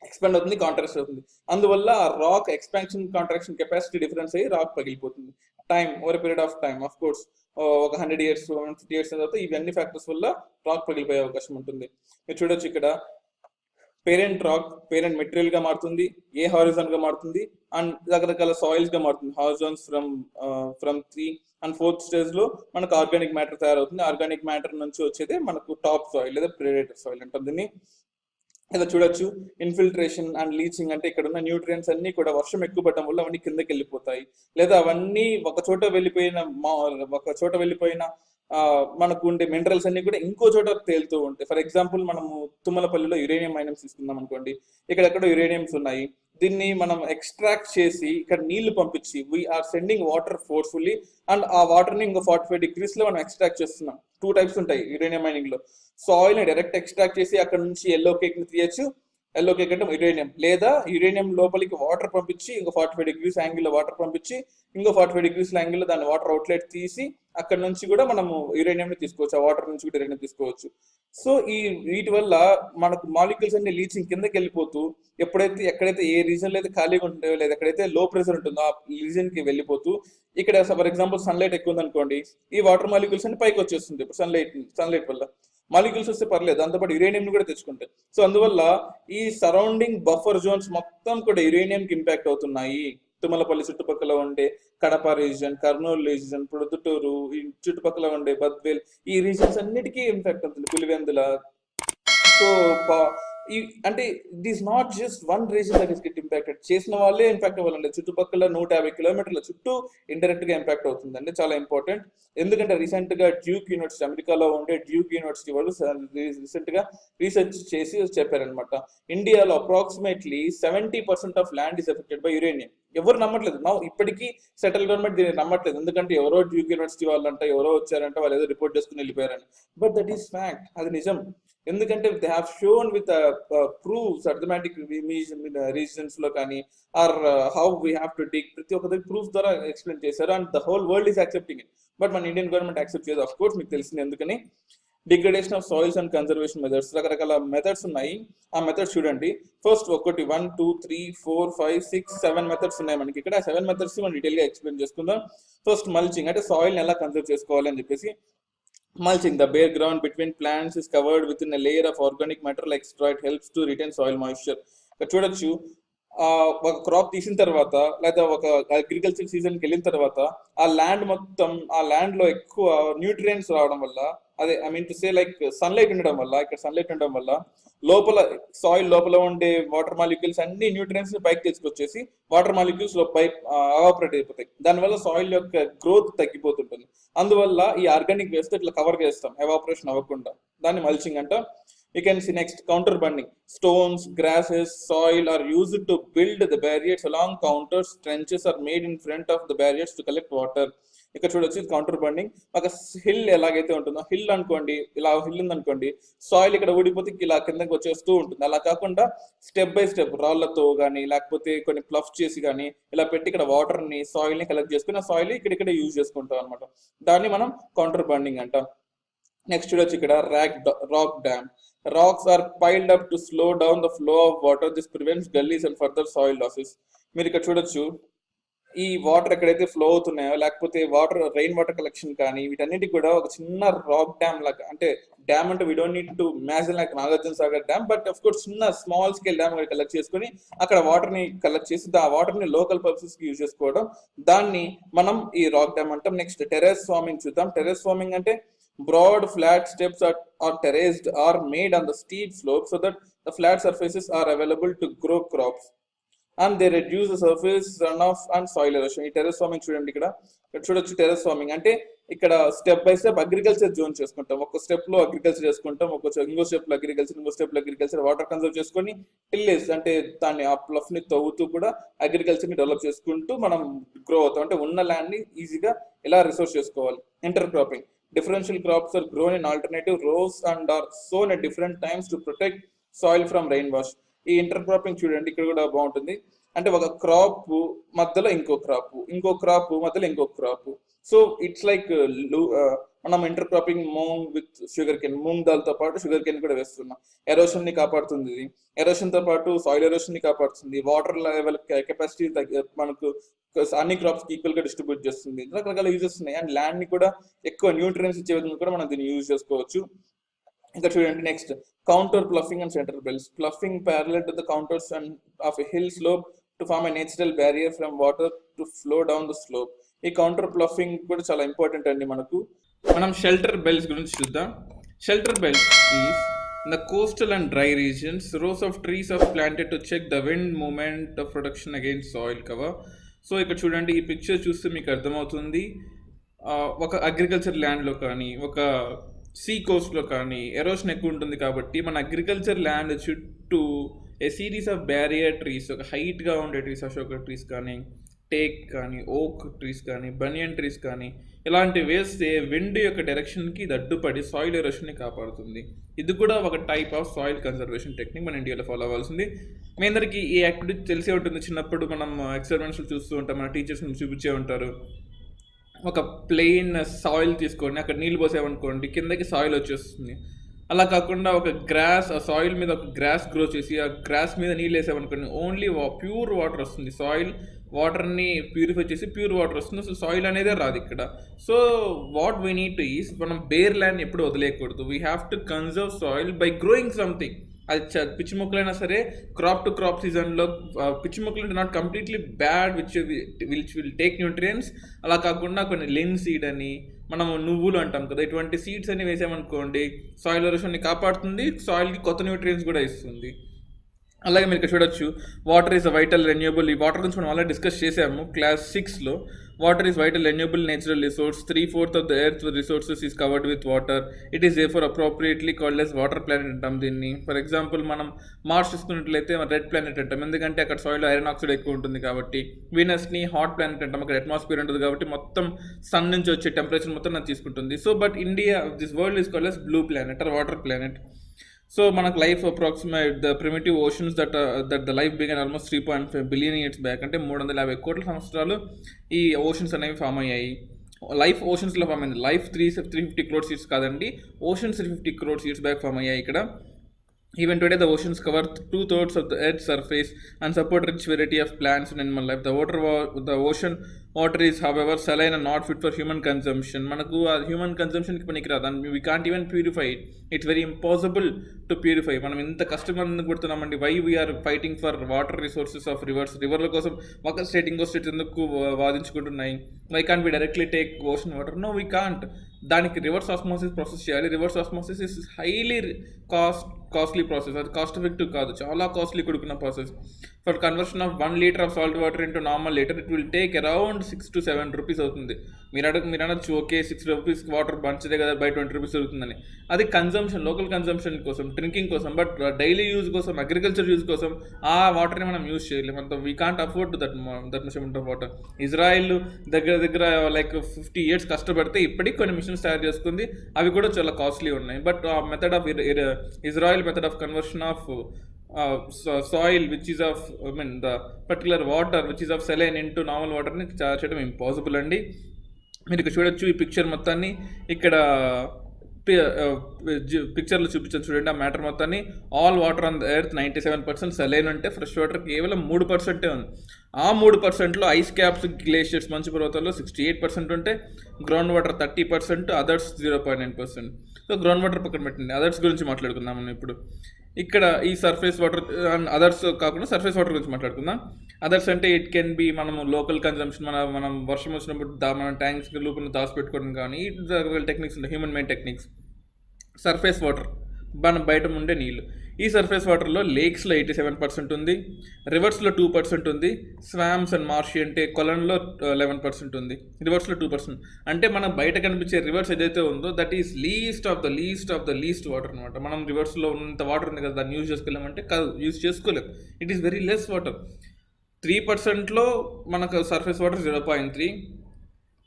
ఎక్స్పాండ్ అవుతుంది, కాంట్రాక్ట్ అవుతుంది. అందువల్ల rock expansion contraction capacity difference అయ్యి రాక్ పగిలిపోతుంది. Time, over period of time, of course ఒక 100 years 150 years తర్వాత ఇవన్నీ ఫ్యాక్టర్స్ వల్ల రాక్ పగిలిపోయే అవకాశం ఉంటుంది. మీరు చూడొచ్చు ఇక్కడ పేరెంట్ రాక్, పేరెంట్ మెటీరియల్ గా మారుతుంది, ఏ హారిజాన్ గా మారుతుంది, అండ్ రకరకాల సాయిల్స్ గా మారుతుంది. Horizons from 3 and 4th stage లో మనకు ఆర్గానిక్ మ్యాటర్ తయారవుతుంది. ఆర్గానిక్ మ్యాటర్ నుంచి వచ్చేది మనకు టాప్ సాయిల్ లేదా ప్రెడేటర్ సాయిల్ అంటాం దీన్ని. ఇలా చూడొచ్చు, ఇన్ఫిల్ట్రేషన్ అండ్ లీచింగ్ అంటే ఇక్కడ ఉన్న న్యూట్రియంట్స్ అన్ని కూడా వర్షం ఎక్కువ పడడం వల్ల అవన్నీ కిందకి వెళ్ళిపోతాయి, లేదా అవన్నీ ఒక చోట వెళ్ళిపోయిన మనకు ఉండే మినరల్స్ అన్ని కూడా ఇంకో చోట తేలుతూ ఉంటాయి. ఫర్ ఎగ్జాంపుల్ మనము తుమ్మలపల్లిలో యురేనియం మైనమ్స్ తీసుకుందాం అనుకోండి. ఇక్కడెక్కడ యురేనియమ్స్ ఉన్నాయి, దీన్ని మనం ఎక్స్ట్రాక్ట్ చేసి ఇక్కడ నీళ్లు పంపించి we are sending water forcefully, and ఆ వాటర్ ని ఇంకో 45 degrees లో మనం ఎక్స్ట్రాక్ట్ చేస్తున్నాం. 2 types ఉంటాయి యురేనియం మైనింగ్ లో. సాయిల్ ని డైరెక్ట్ ఎక్స్ట్రాక్ట్ చేసి అక్కడ నుంచి ఎల్లో కేక్ ని తీయచ్చు. ఎల్లో కేక్ అంటే యురేనియం, లేదా యురేనియం లోపలికి వాటర్ పంపించి ఇంకో 45 degrees యాంగిల్ వాటర్ పంపించి ఇంకో 45 degrees యాంగిల్ దాని వాటర్ అవుట్లెట్ తీసి అక్కడ నుంచి కూడా మనము యురేనియం ని తీసుకోవచ్చు. ఆ వాటర్ నుంచి కూడా యురేనియం తీసుకోవచ్చు. సో వీటి వల్ల మనకు మాలిక్యూల్స్ అన్ని లీచింగ్ కిందకి వెళ్ళిపోతూ ఎక్కడైతే ఏ రీజన్ లో అయితే ఖాళీగా ఉంటాయో, లేదా ఎక్కడైతే లో ప్రెషర్ ఉంటుందో ఆ రీజన్ కి వెళ్ళిపోతూ, ఇక్కడ ఫర్ ఎగ్జాంపుల్ సన్లైట్ ఎక్కువ ఉంది అనుకోండి, ఈ వాటర్ మాలిక్యూల్స్ అన్ని పైకి వచ్చేస్తుంది. ఇప్పుడు సన్లైట్ వల్ల మాలిక్యూల్స్ వస్తే పర్లేదు, దాంతోపాటు యురేనియం కూడా తెచ్చుకుంటాయి. సో అందువల్ల ఈ సరౌండింగ్ బఫర్ జోన్స్ మొత్తం కూడా యురేనియం కి ఇంపాక్ట్ అవుతున్నాయి. తుమ్మలపల్లి చుట్టుపక్కల ఉండే కడప రీజన్, కర్నూలు రీజన్, ప్రొద్దుటూరు, ఈ చుట్టుపక్కల ఉండే బద్వేల్, ఈ రీజన్స్ అన్నిటికీ ఇంపాక్ట్ అవుతుంది. పులివెందుల. సో అంటే it is not just one reason that is get impacted. చేసిన వాళ్ళే ఇంపాక్ట్ అవ్వాలండి, చుట్టుపక్కల 150 కిలోమీటర్ల చుట్టూ ఇండైరెక్ట్ గా ఇంపాక్ట్ అవుతుంది అంటే చాలా ఇంపార్టెంట్. ఎందుకంటే రీసెంట్ గా డ్యూక్ యూనివర్సిటీ, అమెరికాలో ఉండే డ్యూక్ యూనివర్సిటీ వాళ్ళు రీసెంట్ గా రీసెర్చ్ చేసి చెప్పారనమాట, ఇండియాలో approximately 70% of land is affected by uranium. ఎవరు నమ్మట్లేదు, నా ఇప్పటికీ సెంట్రల్ గవర్నమెంట్ దీన్ని నమ్మట్లేదు, ఎందుకంటే ఎవరో డ్యూక్ యూనివర్సిటీ వాళ్ళంట ఎవరో వచ్చారంటే వాళ్ళు ఏదో రిపోర్ట్ చేసుకుని వెళ్ళిపోయారని. బట్ దట్ ఈస్ ఫ్యాక్ట్, అది నిజం. ఎందుకంటే they have shown with proofs, arithmetic reasons లో కానీ or how we have to dig, ప్రతి ఒక్కరికి ప్రూఫ్స్ ద్వారా ఎక్స్ప్లెయిన్ చేశారు and the whole world is accepting it. But మన ఇండియన్ గవర్నమెంట్ యాక్సెప్ట్ చేయదు, ఆఫ్ కోర్స్ మీకు తెలిసింది. ఎందుకని degradation of soils and conservation methods, రకరకాల మెథడ్స్ ఉన్నాయి. ఆ మెథడ్స్ చూడండి. ఫస్ట్ 1 2 3 4 5 6 7 మెథడ్స్ ఉన్నాయి మనకి ఇక్కడ. 7 మెథడ్స్ మనం డీటెయిల్ గా ఎక్స్ప్లెయిన్ చేసుకుందాం. ఫస్ట్ మల్చింగ్, అంటే సాయిల్ ఎలా కన్జర్వ్ చేసుకోవాలి అని చెప్పేసి. Mulching, the bare ground between plants is covered within a layer of organic matter like straw. It helps to retain soil moisture. ఇక్కడ చూడొచ్చు, ఒక క్రాప్ తీసిన తర్వాత లేదా ఒక అగ్రికల్చర్ సీజన్కి వెళ్ళిన తర్వాత ఆ ల్యాండ్ మొత్తం, ఆ ల్యాండ్ లో ఎక్కువ న్యూట్రియంట్స్ రావడం వల్ల, అదే I mean to say like sunlight ఉండడం వల్ల, ఇక్కడ సన్లైట్ ఉండడం వల్ల లోపల సాయిల్ లోపల ఉండే వాటర్ మాలిక్యూల్స్ అన్ని న్యూట్రియంట్స్ ని పైకి తీసుకొచ్చేసి వాటర్ మాలిక్యూల్స్ పై ఎవాపరేట్ అయిపోతాయి. దానివల్ల సాయిల్ యొక్క గ్రోత్ తగ్గిపోతుంటుంది. అందువల్ల ఈ ఆర్గానిక్ వేస్ట్ ఇట్లా కవర్ చేస్తాం ఎవాపరేషన్ అవ్వకుండా, దాన్ని మల్చింగ్ అంట. You can see next, counter burning. Stones, grasses, soil are used to build the barriers along counters. Trenches are made in front of the barriers to collect water. ఇక్కడ చూడొచ్చు counter burning. ఒక hill ఎలాగైతే ఉంటుందో, hill అనుకోండి, ఇలా hill ఉందనుకోండి, soil ఇక్కడ ఊడిపోతే ఇలా కిందకి వచ్చేస్తూ ఉంటుంది. అలా కాకుండా స్టెప్ బై స్టెప్ రాళ్లతో కానీ లేకపోతే కొన్ని ప్లఫ్ చేసి కానీ ఇలా పెట్టి ఇక్కడ వాటర్ ని, సాయిల్ ని కలెక్ట్ చేసుకుని ఆ సాయిల్ ఇక్కడ యూజ్ చేసుకుంటాం అనమాట. దాన్ని మనం కౌంటర్ బర్నింగ్ అంటాం. నెక్స్ట్ చూడొచ్చు ఇక్కడ rock dam. Rocks are piled up to slow down the flow of water. This prevents gullies and further soil losses. మీరు ఇక్కడ చూడొచ్చు, ఈ వాటర్ ఎక్కడైతే ఫ్లో అవుతున్నాయో లేకపోతే వాటర్ రెయిన్ వాటర్ కలెక్షన్ కానీ వీటన్నిటికి కూడా ఒక చిన్న రాక్ డ్యామ్ లాగా, అంటే డ్యామ్ అంటే we don't need to imagine like Nagarjuna Sagar dam, but of course చిన్న స్మాల్ స్కేల్ డ్యామ్ కలెక్ట్ చేసుకుని అక్కడ వాటర్ ని కలెక్ట్ చేసి ఆ వాటర్ ని లోకల్ పర్పసెస్ కి యూజ్ చేసుకోవడం, దాన్ని మనం ఈ రాక్ డ్యామ్ అంటాం. నెక్స్ట్ టెర్రస్ ఫార్మింగ్ చూద్దాం. టెర్రస్ ఫార్మింగ్ అంటే broad flat steps are terraced or made on the steep slope so that the flat surfaces are available to grow crops and they reduce the surface runoff and soil erosion. ఈ terrace farming చూడండి, ఇక్కడ చూడొచ్చు. Terrace farming అంటే ఇక్కడ step by step agriculture zone చేసుకుంటాం. ఒక step లో agriculture చేసుకుంటాం, ఇంకో స్టెప్ లో అగ్రికల్చర్, ఇంకో స్టెప్ లో అగ్రికల్చర్, వాటర్ కన్సర్వ్ చేసుకొని టిల్లేజ్ అంటే దాన్ని ఆ ప్లఫ్ ని తవ్వుతూ కూడా అగ్రికల్చర్ ని డెవలప్ చేసుకుంటూ మనం గ్రో అవుతాం. అంటే ఉన్న ల్యాండ్ ని ఈజీగా ఎలా రిసోర్స్ చేసుకోవాలి. Inter cropping, differential crops are grown in alternative rows and are sown at different times to protect soil from rain wash. ఈ ఇంటర్ క్రాపింగ్ చూడండి, ఇక్కడ కూడా బాగుంటుంది. అంటే ఒక క్రాప్ మధ్యలో ఇంకో క్రాప్, ఇంకో క్రాప్ మధ్యలో ఇంకో క్రాప్. సో ఇట్స్ లైక్ మనం intercropping moong with sugarcane, moong దాల్తో పాటు షుగర్ కెన్ కూడా వేస్తున్నాం. ఎరోషన్ ని కాపాడుతుంది ఇది. ఎరోషన్ తో పాటు సాయిల్ ఎరోషన్ ని కాపాడుతుంది. వాటర్ లెవెల్ కెపాసిటీ మనకు అన్ని క్రాప్స్ కి ఈక్వల్ గా డిస్ట్రిబ్యూట్ చేస్తుంది. రకరకాల యూజెస్ ఉన్నాయి. అండ్ ల్యాండ్ ని కూడా ఎక్కువ న్యూట్రియన్స్ ఇచ్చే విధంగా కూడా మనం దీన్ని యూజ్ చేసుకోవచ్చు. ఇంకా చూడండి next, contour ploughing and centre belts. Ploughing parallel to the contours and of a hill slope to form a natural barrier from water to flow down the slope. ఈ కౌంటర్ ప్లఫింగ్ కూడా చాలా important అండి మనకు. మనం shelter belts గురించి చూద్దాం. Shelter belts is in the coastal and dry regions, rows of trees are planted to check the wind movement of production against soil cover. So ఇక్కడ చూడండి, ఈ పిక్చర్ చూస్తే మీకు అర్థమవుతుంది, ఒక అగ్రికల్చర్ ల్యాండ్లో కానీ ఒక సీ కోస్ట్లో కానీ ఎరోషన్ ఎక్కువ ఉంటుంది. కాబట్టి మన అగ్రికల్చర్ ల్యాండ్ చుట్టూ ఏ సిరీస్ ఆఫ్ బ్యారియర్ ట్రీస్, ఒక హైట్గా ఉండే ట్రీస్, అశోక ట్రీస్ కానీ, టేక్ కానీ, ఓక్ ట్రీస్ కానీ, బనియన్ ట్రీస్ కానీ ఇలాంటివి వేస్తే విండ్ యొక్క డైరెక్షన్కి ఇది అడ్డుపడి సాయిల్ ఎరోషన్ని కాపాడుతుంది. ఇది కూడా ఒక type of soil conservation technique మన ఇండియాలో ఫాలో అవ్వాల్సింది. మీ అందరికీ ఈ యాక్టివిటీ తెలిసే ఉంటుంది. చిన్నప్పుడు మనం ఎక్స్పెరిమెంట్స్ చూస్తూ ఉంటాం, మన టీచర్స్ చూపించే ఉంటారు. ఒక ప్లెయిన్ సాయిల్ తీసుకొని అక్కడ నీళ్ళు పోసామనుకోండి, కిందకి సాయిల్ వచ్చేస్తుంది. అలా కాకుండా ఒక గ్రాస్, ఆ సాయిల్ మీద ఒక గ్రాస్ గ్రో చేసి ఆ గ్రాస్ మీద నీళ్ళు వేసామనుకోండి, ఓన్లీ ప్యూర్ వాటర్ వస్తుంది. సాయిల్ వాటర్ని ప్యూరిఫై చేసి ప్యూర్ వాటర్ వస్తుంది. సో సాయిల్ అనేదే రాదు ఇక్కడ. So what we need to is, మనం బేర్ ల్యాండ్ ఎప్పుడు వదిలేయకూడదు. We have to conserve soil by growing something. అది పిచ్చి మొక్కలైనా సరే, క్రాప్ టు క్రాప్ సీజన్లో పిచ్చి మొక్కలు అంటే not completely bad which will take nutrients. అలా కాకుండా కొన్ని లిన్ సీడ్ అని, మనము నువ్వులు అంటాం కదా, ఇటువంటి సీడ్స్ అన్ని వేసామనుకోండి సాయిల్ ఎరోషన్ని కాపాడుతుంది, సాయిల్కి కొత్త న్యూట్రియన్స్ కూడా ఇస్తుంది. అలాగే మీరు ఇక్కడ చూడొచ్చు water is a vital renewable. ఈ వాటర్ గురించి మనం ఆల్రెడీ డిస్కస్ చేసాము క్లాస్ 6లో. Water is vital renewable natural resource. 3/4 of the earth resources is covered with water. It is therefore appropriately called as water planet అంటాం దీన్ని. For example మనం Mars చూసుకున్నట్లయితే red planet అంటాం, ఎందుకంటే అక్కడ సాయిల్ ఐరన్ ఆక్సైడ్ ఎక్కువ ఉంటుంది కాబట్టి. వీనస్ని హాట్ ప్లానెట్ అంటాం, అక్కడ అట్మాస్ఫియర్ ఉంటుంది కాబట్టి మొత్తం సన్ నుంచి వచ్చే టెంపరేచర్ మొత్తం అది తీసుకుంటుంది. So but India, this world is called as blue planet or water planet. So మనకు life approximate the primitive oceans that the life began almost 3.5 billion years back. అంటే 350 కోట్ల సంవత్సరాలు ఈ ఓషన్స్ అనేవి ఫామ్ అయ్యాయి. లైఫ్ ఓషన్స్లో ఫామ్ అయింది. Life 350 crores years కాదండి, oceans 350 crores years back form అయ్యాయి ఇక్కడ. Even today, the oceans cover 2/3 of the Earth's surface and support rich variety of plants and animal life. The ocean water is, however, saline and not fit for human consumption. Manaku human consumption ki panikiradu, and we can't even purify it. It's very impossible to purify. Manam inta kashtamandu kodutunnamandi. Why we are fighting for water resources of rivers? Riverla kosam oka state ingo state enduku vaadinchukuntunnayi. Why can't we directly take ocean water? No, we can't. దానికి reverse osmosis process చేయాలి. Reverse osmosis is highly costly process. అది cost effective కాదు, చాలా costly కూడుకున్న process. For conversion of 1 liter of salt water into normal litre it will take around 6 to 7 rupees అవుతుంది. మీరు అనొచ్చు okay 6 rupees water మంచిదే కదా, బై 20 rupees అవుతుందని. అది కన్జంప్షన్, లోకల్ కన్జంప్షన్ కోసం, డ్రింకింగ్ కోసం. బట్ డైలీ యూజ్ కోసం, అగ్రికల్చర్ యూజ్ కోసం ఆ వాటర్ని మనం యూజ్ చేయలేము. అంత we can't afford that much amount of water. Israel దగ్గర లైక్ 50 years కష్టపడితే ఇప్పటికి కొన్ని మిషన్స్ తయారు చేసుకుంది, అవి కూడా చాలా కాస్ట్లీ ఉన్నాయి. బట్ ఆ method of Israel method of conversion of soil which is of the particular water which is of saline into normal water ని చేయడం ఇంపాసిబుల్ అండి. మీరు ఇక్కడ చూడొచ్చు ఈ పిక్చర్ మొత్తాన్ని. ఇక్కడ పిక్చర్లో చూపించాను చూడండి. ఆ మ్యాటర్ మొత్తాన్ని all water on the earth 97% saline ఉంటే ఫ్రెష్ వాటర్ కేవలం 3% ఉంది. ఆ 3%లో ఐస్ క్యాప్స్, గ్లేషియర్స్, మంచు పర్వతాల్లో 68% ఉంటే, ground water 30%, others 0.9%. So ground water పక్కన పెట్టండి, అదర్స్ గురించి మాట్లాడుకుందాం మనం ఇప్పుడు. ఇక్కడ ఈ సర్ఫేస్ వాటర్ అండ్ అదర్స్ కాకుండా సర్ఫేస్ వాటర్ గురించి మాట్లాడుకుందాం. అదర్స్ అంటే ఇట్ కెన్ బి మనము లోకల్ కన్జంప్షన్, మనం వర్షం వచ్చినప్పుడు మన ట్యాంక్స్ లోపల దాచిపెట్టుకోవడం కానీ, టెక్నిక్స్ ఉంటాయి, human made techniques. Surface water మనం బయట ఉండే నీళ్ళు. ఈ సర్ఫేస్ వాటర్లో లేక్స్లో 87% ఉంది, రివర్స్లో 2% ఉంది, స్వామ్స్ అండ్ మార్షి అంటే కొలంలో 11% ఉంది, రివర్స్లో 2%. అంటే మనం బయట కనిపించే రివర్స్ ఏదైతే ఉందో that is least of the least water అనమాట. మనం రివర్స్లో ఉన్నంత వాటర్ ఉంది కదా, దాన్ని యూజ్ చేసుకోలేమంటే కాదు, యూజ్ చేసుకోలేము. It is very less water. 3%లో మనకు సర్ఫేస్ వాటర్ 0.3,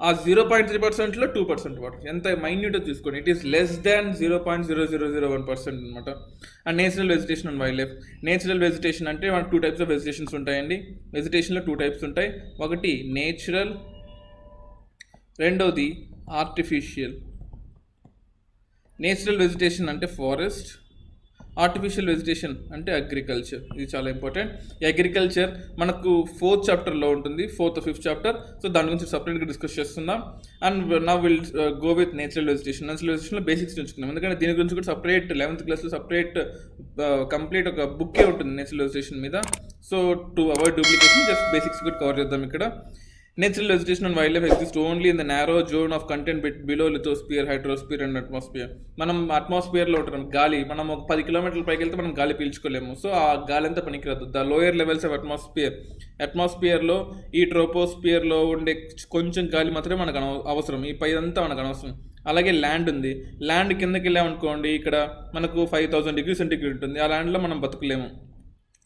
ఆ 0.3%లో 2% వాటర్. ఎంత మైన్యూటో చూసుకోండి. ఇట్ ఈస్ లెస్ దాన్ 0.0001% అనమాట. And natural vegetation and wild life. Natural vegetation అంటే మనకు 2 types ఆఫ్ వెజిటేషన్స్ ఉంటాయండి. వెజిటేషన్లో 2 types ఉంటాయి. ఒకటి నేచురల్, రెండవది ఆర్టిఫిషియల్. నేచురల్ వెజిటేషన్ అంటే ఫారెస్ట్, ఆర్టిఫిషియల్ వెజిటేషన్ అంటే అగ్రికల్చర్. ఇది చాలా ఇంపార్టెంట్. ఈ అగ్రికల్చర్ మనకు 4th chapterలో ఉంటుంది, 4th or 5th chapter. So దాని గురించి సపరేట్గా డిస్కస్ చేస్తున్నాం. And now will go with natural vegetation. Natural వెజిటేషన్లో బేసిక్స్ నేర్చుకున్నాం, ఎందుకంటే దీని గురించి కూడా సపరేట్ 11th classలో సపరేట్ కంప్లీట్ ఒక బుక్కే ఉంటుంది నేచురల్ వెజిటేషన్ మీద. So to avoid duplication just basics కూడా కవర్ చేద్దాం ఇక్కడ. Natural vegetation and wildlife exist only in the narrow zone of content below lithosphere, hydrosphere and atmosphere. మనం అట్మాస్ఫియర్లో ఉంటాం, గాలి. మనం ఒక 10 kilometers పైకి వెళ్తే మనం గాలి పీల్చుకోలేము. సో ఆ గాలి అంతా పనికిరాదు. ద లోయర్ లెవెల్స్ ఆఫ్ అట్మాస్ఫియర్లో ఈ ట్రోపోస్ఫియర్లో ఉండే కొంచెం గాలి మాత్రమే మనకు అవసరం, ఈ పైదంతా మనకు అనవసరం. అలాగే ల్యాండ్ ఉంది. ల్యాండ్ కిందకి వెళ్ళామనుకోండి, ఇక్కడ మనకు 5000 degrees centigrade ఉంటుంది. ఆ ల్యాండ్లో మనం బతకలేము.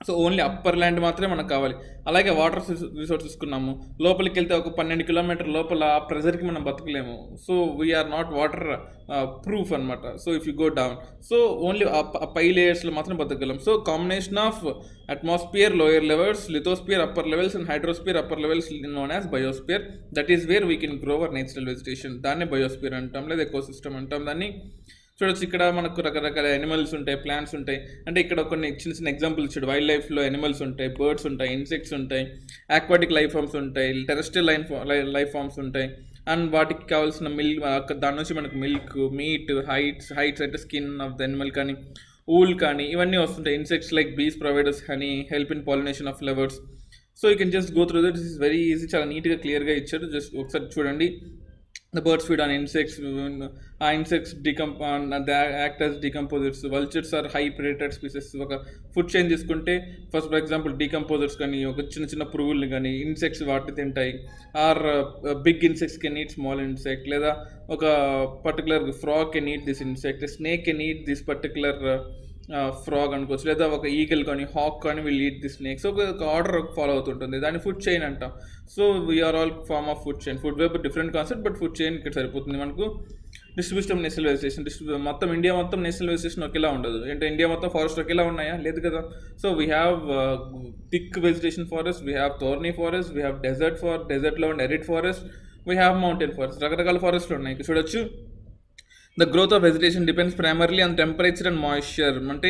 సో ఓన్లీ అప్పర్ ల్యాండ్ మాత్రమే మనకు కావాలి. అలాగే వాటర్ రిసోర్స్ తీసుకున్నాము, లోపలికి వెళ్తే ఒక 12 kilometers లోపల ఆ ప్రెజర్కి మనం బతకలేము. So we are not waterproof అనమాట. So if you go down, so only పై లేయర్స్లో మాత్రం బతకగలం. So combination of atmosphere lower levels, lithosphere upper levels and hydrosphere upper levels known as biosphere. That is where we can grow our natural vegetation. దాన్ని biosphere అంటాం, లేదా ecosystem అంటాం దాన్ని. చూడొచ్చు ఇక్కడ మనకు రకరకాల యానిమల్స్ ఉంటాయి, ప్లాంట్స్ ఉంటాయి. అంటే ఇక్కడ కొన్ని చిన్న ఎగ్జాంపుల్స్ చూడు. వైల్డ్ లైఫ్లో యానిమల్స్ ఉంటాయి, బర్డ్స్ ఉంటాయి, ఇన్సెక్ట్స్ ఉంటాయి, ఆక్వాటిక్ లైఫ్ ఫామ్స్ ఉంటాయి, టెరెస్ట్రియల్ లైఫ్ ఫామ్స్ ఉంటాయి. అండ్ వాటికి కావాల్సిన మిల్క్, దాని నుంచి మనకు మిల్క్, మీట్, హైట్స్ అంటే స్కిన్ ఆఫ్ ద యానిమల్ కానీ, ఊల్ కానీ, ఇవన్నీ వస్తుంటాయి. ఇన్సెక్ట్స్ లైక్ బీస్ providers honey, help in pollination of flowers. So you can just go through this. Is very easy, చాలా నీట్గా క్లియర్గా ఇచ్చారు. జస్ట్ ఒకసారి చూడండి. the birds feed on insects. Insects they act as decomposers. Vultures are high predator species. ఒక food chain తీసుకుంటే for example decomposers కానీ ఒక చిన్న చిన్న పురుగుల్ని కానీ ఇన్సెక్ట్స్ వాటిని తింటాయి. Or big insects can eat small insect, లేదా ఒక particular frog can eat this insect, snake can eat this particular frog అనుకోవచ్చు, లేదా ఒక ఈగల్ కానీ హాక్ కానీ will eat the snake. So ఒక ఆర్డర్ ఫాలో అవుతుంటుంది, దాన్ని ఫుడ్ చైన్ అంటాం. So we are all form of food chain. Food web different concept, but food chain ఇక్కడ సరిపోతుంది మనకు. డిస్ట్రిబ్యూషన్ నేషనల్ వెజిటేషన్, మొత్తం ఇండియా మొత్తం నేషనల్ వెజిటేషన్ ఒకేలా ఉండదు. అంటే ఇండియా మొత్తం ఫారెస్ట్ ఒకేలా ఉన్నాయా? లేదు కదా. So we have thick vegetation forest, we have thorny forest, we have డెజర్ట్లో ఉండే arid forest, we have mountain forest. రకరకాల ఫారెస్ట్లు ఉన్నాయి. ఇక్కడ చూడొచ్చు. The growth of vegetation depends primarily on temperature and moisture. అంటే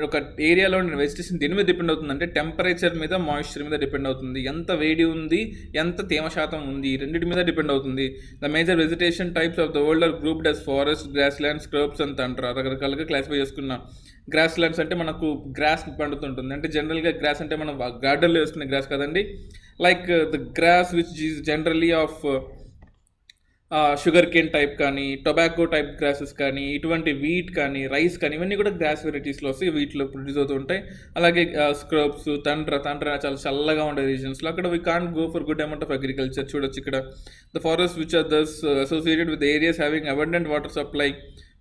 ఒక ఏరియాలో ఉండే వెజిటేషన్ దేని మీద డిపెండ్ అవుతుంది అంటే టెంపరేచర్ మీద, మాయిశ్చర్ మీద డిపెండ్ అవుతుంది. ఎంత వేడి ఉంది, ఎంత తేమ శాతం ఉంది, ఈ రెండింటి మీద డిపెండ్ అవుతుంది. The major vegetation types of the world are grouped as forest, grasslands, crops అంత అంటారు. రకరకాలుగా క్లాసిఫై చేసుకున్నాం. గ్రాస్ ల్యాండ్స్ అంటే మనకు గ్రాస్ పండుతుంటుంది. అంటే జనరల్గా గ్రాస్ అంటే మనం గార్డెన్లో వేసుకునే గ్రాస్ కదండి. Like the grass which is generally of sugar cane type కానీ, టొబాకో టైప్ గ్రాసెస్ కానీ, ఇటువంటి వీట్ కానీ, రైస్ కానీ, ఇవన్నీ కూడా గ్రాస్ వెరైటీస్లో వస్తాయి. వీటిలో ప్రొడ్యూస్ అవుతూ ఉంటాయి. అలాగే స్క్రబ్స్, తండ్ర చాలా చల్లగా ఉండే రీజన్స్లో అక్కడ we can't go for good amount of agriculture. చూడొచ్చు ఇక్కడ. The forest which are thus associated with areas having abundant water supply.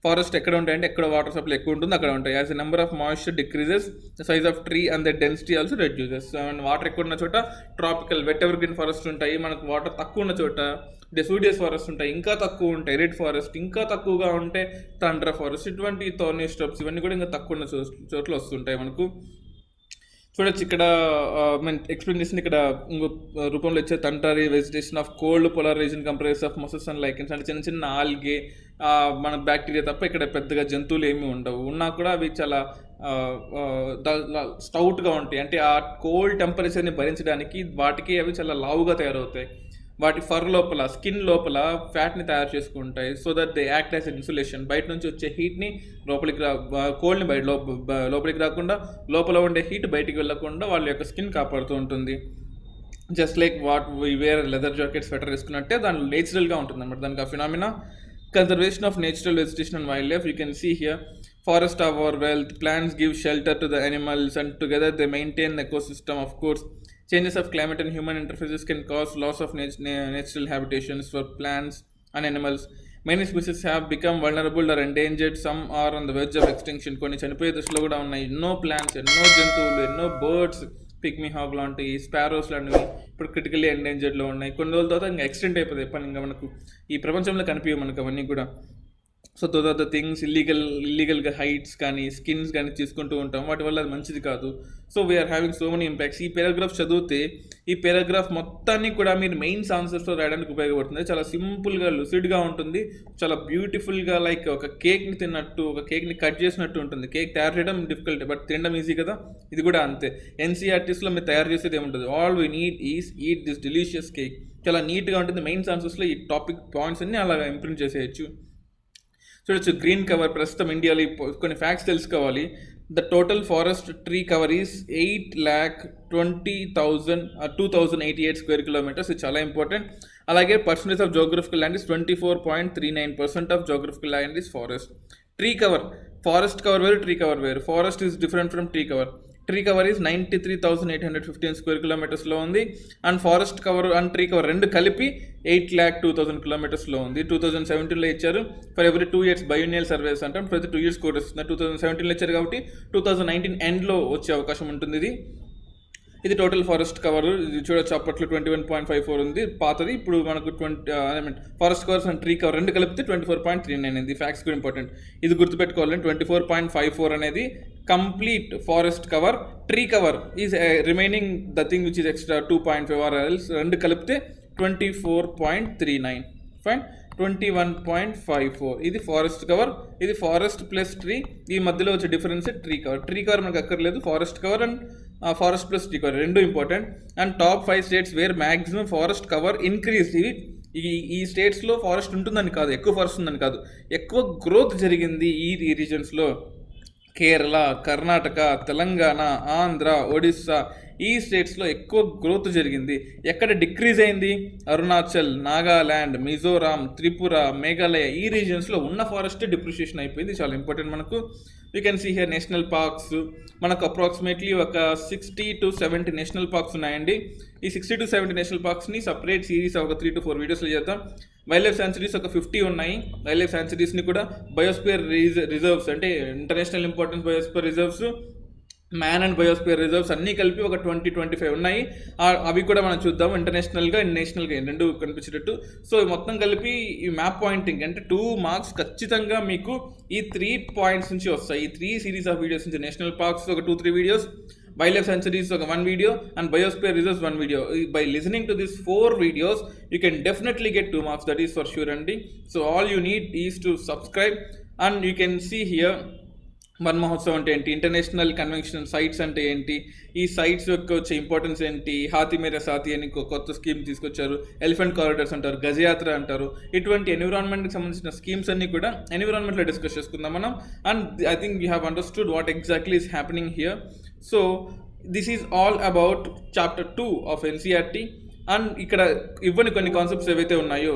Forest ఎక్కడ ఉంటాయంటే ఎక్కడ వాటర్ సప్లై ఎక్కువ ఉంటుంది అక్కడ ఉంటాయి. As a number of moisture decreases, the size of tree and the density also reduces. And water ఎక్కువ ఉన్న చోట tropical wet evergreen forest ఉంటాయి. మనకు వాటర్ తక్కువ ఉన్న చోట డెసిడియస్ ఫారెస్ట్ ఉంటాయి, ఇంకా తక్కువ ఉంటాయి. రెడ్ ఫారెస్ట్ ఇంకా తక్కువగా ఉంటే తండ్ర ఫారెస్ట్. ఇటువంటి థోర్నీ స్టబ్స్ ఇవన్నీ కూడా ఇంకా తక్కువ ఉన్న చోట్ల వస్తుంటాయి మనకు. చూడొచ్చు ఇక్కడ ఎక్స్ప్లెయిన్ చేసింది. ఇక్కడ రూపంలో ఇచ్చే tundra vegetation of cold polar region comprise of mosses and lichens. అంటే చిన్న చిన్న ఆల్గే, మన బ్యాక్టీరియా తప్ప ఇక్కడ పెద్దగా జంతువులు ఏమీ ఉండవు. ఉన్నా కూడా అవి చాలా స్టౌట్గా ఉంటాయి. అంటే ఆ కోల్డ్ టెంపరేచర్ని భరించడానికి వాటికి అవి చాలా లావుగా తయారవుతాయి. వాటి ఫర్ లోపల, స్కిన్ లోపల ఫ్యాట్ని తయారు చేసుకుంటాయి. So that they act as insulation. బయట నుంచి వచ్చే హీట్ని లోపలికి కోల్డ్ని లోపలికి రాకుండా, లోపల ఉండే హీట్ బయటికి వెళ్ళకుండా వాళ్ళ యొక్క స్కిన్ కాపాడుతూ ఉంటుంది. Just like what we wear leather jacket, sweater వేసుకున్నట్టే దాని నేచురల్గా ఉంటుంది అనమాట. దానికి ఆ phenomena. Conservation of natural vegetation and wild life. You can see here. Forests are our wealth. Plants give shelter to the animals, and together they maintain the ecosystem. Of course, changes of climate and human interfaces can cause loss of natural habitations for plants and animals. Many species have become vulnerable or endangered. Some are on the verge of extinction. కొన్ని చనిపోయే దశలో కూడా ఉన్నాయి. ఎన్నో plants, ఎన్నో జంతువులు, ఎన్నో birds, pygmy hog లాంటివి, స్పారోస్ లాంటివి ఇప్పుడు క్రిటికల్లీ ఎండేంజర్డ్లో ఉన్నాయి. కొన్ని రోజుల తర్వాత ఇంకా ఎక్స్టెంట్ అయిపోతాయి. పని ఇంకా మనకు ఈ ప్రపంచంలో కనిపించవు మనకు అవన్నీ కూడా. So those are the things. ఇల్లీగల్గా హైట్స్ కానీ, స్కిన్స్ కానీ తీసుకుంటూ ఉంటాం. వాటి వల్ల అది మంచిది కాదు. So we are having so many impacts. ఈ పారాగ్రాఫ్ చదివితే ఈ పారాగ్రాఫ్ మొత్తాన్ని కూడా మీరు మెయిన్స్ ఆన్సర్స్లో రాయడానికి ఉపయోగపడుతుంది. చాలా సింపుల్గా, లుసిడ్గా ఉంటుంది. చాలా బ్యూటిఫుల్గా, లైక్ ఒక కేక్ని తిన్నట్టు, ఒక కేక్ని కట్ చేసినట్టు ఉంటుంది. కేక్ తయారు చేయడం డిఫికల్ట్, బట్ తినడం ఈజీ కదా. ఇది కూడా అంతే. ఎన్సీఆర్టీస్లో మీరు తయారు చేసేది ఏముంటుంది? All we need is eat this delicious cake. చాలా నీట్గా ఉంటుంది. మెయిన్స్ ఆన్సర్స్లో ఈ టాపిక్ పాయింట్స్ అన్ని అలాగా ఇంప్రూవ్ చేసేయచ్చు. చూడొచ్చు. గ్రీన్ కవర్ ప్రస్తుతం ఇండియాలో కొన్ని ఫ్యాక్ట్స్ తెలుసుకోవాలి. The total forest tree cover is 8,20,288 square kilometres. ఇది చాలా ఇంపార్టెంట్. అలాగే percentage of geographical land is 24.39% of geographical land is forest. Tree cover, forest cover వేరు, ట్రీ కవర్ వేరు. Forest is different from tree cover. Tree cover is 93,815 square కిలోమీటర్స్లో ఉంది. And forest cover and tree cover రెండు కలిపి 8,02,000 కిలోమీటర్స్లో ఉంది. 2017లో ఇచ్చారు. For every 2 years biennial surveys అంటాం. ప్రతి 2 years కోర్స్ వస్తుంది. 2017లో ఇచ్చారు కాబట్టి 2019 ఎండ్లో వచ్చే అవకాశం ఉంటుంది. ఇది టోటల్ ఫారెస్ట్ కవర్. ఇది చూడొచ్చు. అప్పట్లో 21.54 ఉంది పాతది. ఇప్పుడు మనకు forest covers and tree cover రెండు కలిపితే 24.39 అయింది. ఫ్యాక్ట్స్ కూడా ఇంపార్టెంట్. ఇది గుర్తుపెట్టుకోవాలండి. 24.54 అనేది complete forest cover. Tree cover is remaining the thing which is extra 2.5 or else. రెండు కలిపితే 24.39. ఫైన్. 21.54 ఇది ఫారెస్ట్ కవర్. ఇది ఫారెస్ట్ ప్లస్ ట్రీ. ఈ మధ్యలో వచ్చే difference tree cover. Tree cover మనకు అక్కర్లేదు. Forest cover and forest plus tree cover రెండు important. And top 5 states where maximum forest cover increase. ఈ స్టేట్స్లో ఫారెస్ట్ ఉంటుందని కాదు, ఎక్కువ ఫారెస్ట్ ఉందని కాదు, ఎక్కువ గ్రోత్ జరిగింది ఈ రీజన్స్లో. కేరళ, కర్ణాటక, తెలంగాణ, ఆంధ్ర, ఒడిస్సా ఈ స్టేట్స్లో ఎక్కువ గ్రోత్ జరిగింది. ఎక్కడ డిక్రీజ్ అయింది? అరుణాచల్, నాగాల్యాండ్, మిజోరాం, త్రిపుర, మేఘాలయ ఈ రీజియన్స్లో ఉన్న ఫారెస్ట్ డిప్రిషియేషన్ అయిపోయింది. చాలా ఇంపార్టెంట్. మనకు you can see here national parks. మనకు అప్రాక్సిమేట్లీ ఒక 60 to 70 నేషనల్ పార్క్స్ ఉన్నాయండి. ఈ 60 to 70 నేషనల్ పార్క్స్ని సపరేట్ సిరీస్ ఒక 3 to 4 వీడియోస్లో చేద్దాం. వైల్డ్ లైఫ్ శాంచురీస్ ఒక 50 ఉన్నాయి. వైల్డ్ లైఫ్ శాంచురీస్ని కూడా బయోస్పియర్ రిజర్వ్స్ అంటే international importance biosphere reserves, man and biosphere reserves అన్నీ కలిపి ఒక 20-25 ఉన్నాయి. అవి కూడా మనం చూద్దాం. ఇంటర్నేషనల్గా అండ్ నేషనల్గా రెండు కనిపించేటట్టు. సో మొత్తం కలిపి ఈ మ్యాప్ పాయింటింగ్ అంటే 2 మార్క్స్ ఖచ్చితంగా మీకు ఈ 3 పాయింట్స్ నుంచి వస్తాయి. ఈ 3 సిరీస్ ఆఫ్ వీడియోస్ నుంచి నేషనల్ పార్క్స్ ఒక 2-3 వీడియోస్, వైల్డ్ లైఫ్ సెంచరీస్ ఒక 1 video and biosphere reserves 1 video. By listening to this 4 videos you can definitely get 2 marks. That is for sure అండి. So all you need is to subscribe and you can see here Van Mahotsav అంటే ఏంటి, international convention sites అంటే ఏంటి, ఈ sites యొక్క వచ్చే importance ఏంటి, హాతీ మేరే సాథీ అని కొత్త స్కీమ్ తీసుకొచ్చారు, ఎలిఫెంట్ కారిడార్స్ అంటారు, గజయాత్ర అంటారు. ఇటువంటి ఎన్విరాన్మెంట్కి సంబంధించిన స్కీమ్స్ అన్ని కూడా ఎన్విరాన్మెంట్లో డిస్కస్ చేసుకుందాం మనం. And I think you have understood what exactly is happening here. So this is all about chapter 2 of NCERT. And ఇక్కడ ఇవ్వని కొన్ని కాన్సెప్ట్స్ ఏవైతే ఉన్నాయో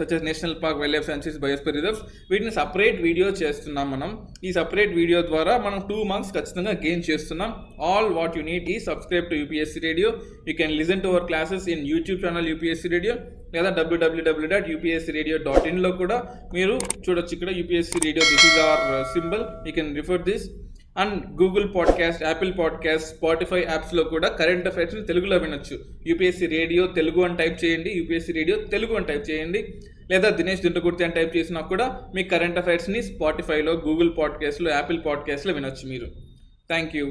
such as national park, wild life sanctuaries, biosphere reserves, వీటిని separate video చేస్తున్నాం మనం. ఈ separate video ద్వారా మనం 2 మార్క్స్ ఖచ్చితంగా గెయిన్ చేస్తున్నాం. ఆల్ వాట్ యూ నీడ్ ఈ subscribe to UPSC Radio. You can listen to our classes in YouTube channel UPSC Radio లేదా www.upscradio.in లో కూడా మీరు చూడొచ్చు. ఇక్కడ UPSC Radio, this is our symbol. You can refer this. And Google podcast, Apple podcast, Spotify యాప్స్లో కూడా current అఫైర్స్ని తెలుగులో వినొచ్చు. UPSC రేడియో తెలుగు అని టైప్ చేయండి, UPSC రేడియో తెలుగు అని టైప్ చేయండి, లేదా దినేష్ దింటకుర్తి అని టైప్ చేసినా కూడా మీ కరెంట్ అఫైర్స్ని స్పాటిఫైలో, గూగుల్ పాడ్కాస్ట్లో, యాపిల్ పాడ్కాస్ట్లో వినొచ్చు మీరు. Thank you.